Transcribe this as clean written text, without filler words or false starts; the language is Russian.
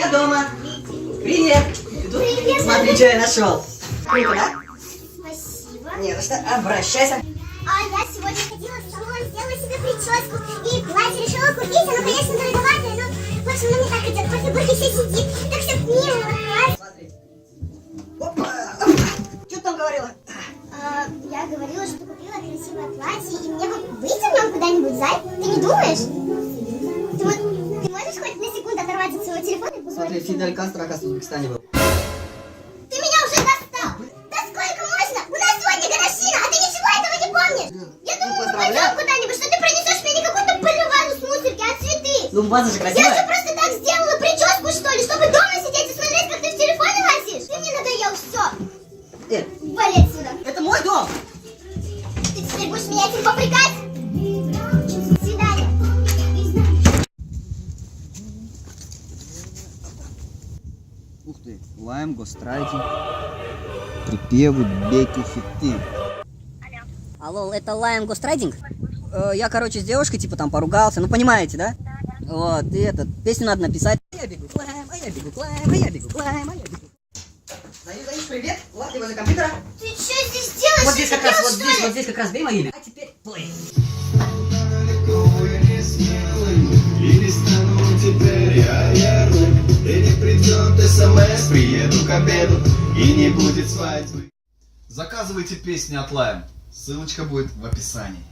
Я дома. Привет. Привет. Смотри, что я нашел. Круто, да? Спасибо. Не за что, обращайся. А я сегодня ходила в салон, сделала себе прическу и платье решила купить. Оно, конечно, дороговатое, но в общем, оно мне так идет. После бурки все сидит, так все мило. Смотри. Опа. Что ты там говорила? Я говорила, что купила красивое платье, и мне вот выйти в нем куда-нибудь, Зай? Ты не думаешь? Ты можешь хоть на секунду оторваться от своего телефона и поговорить? Смотри, Фидель Кастро, оказывается, в Узбекистане был. Ты меня уже достал! Да сколько можно? У нас сегодня годовщина, а ты ничего этого не помнишь! Я думаю, мы пойдем куда-нибудь, что ты принесешь мне не какую-то пыльную вазу с мусорки, а цветы! Ну, ваза же Я красивая. что, просто так сделала прическу, что ли, чтобы дома сидеть и смотреть, как ты в телефоне лазишь? Ты мне надоел, все! Вали отсюда! Это мой дом. Ты теперь будешь меня этим попрекать? До свидания! Ух ты, лайм, гострайтинг, припевы, беки, хиты. Алло, это Лайм Гострайдинг? Я, короче, с девушкой, типа, там поругался, ну, понимаете, да? Вот, и песню надо написать. А я бегу к Лайм, а я бегу к Лайм, а я бегу к Лайм, а я бегу. Заюш, привет, вот ты возле компьютера. Ты что здесь делаешь? Вот здесь как раз, Офигел, что ли? вот здесь как раз бей мое имя. А теперь плей. Или стану теперь я верным, или придет СМС, приеду к обеду, и не будет свадьбы. Заказывайте песни от Лайм. Ссылочка будет в описании.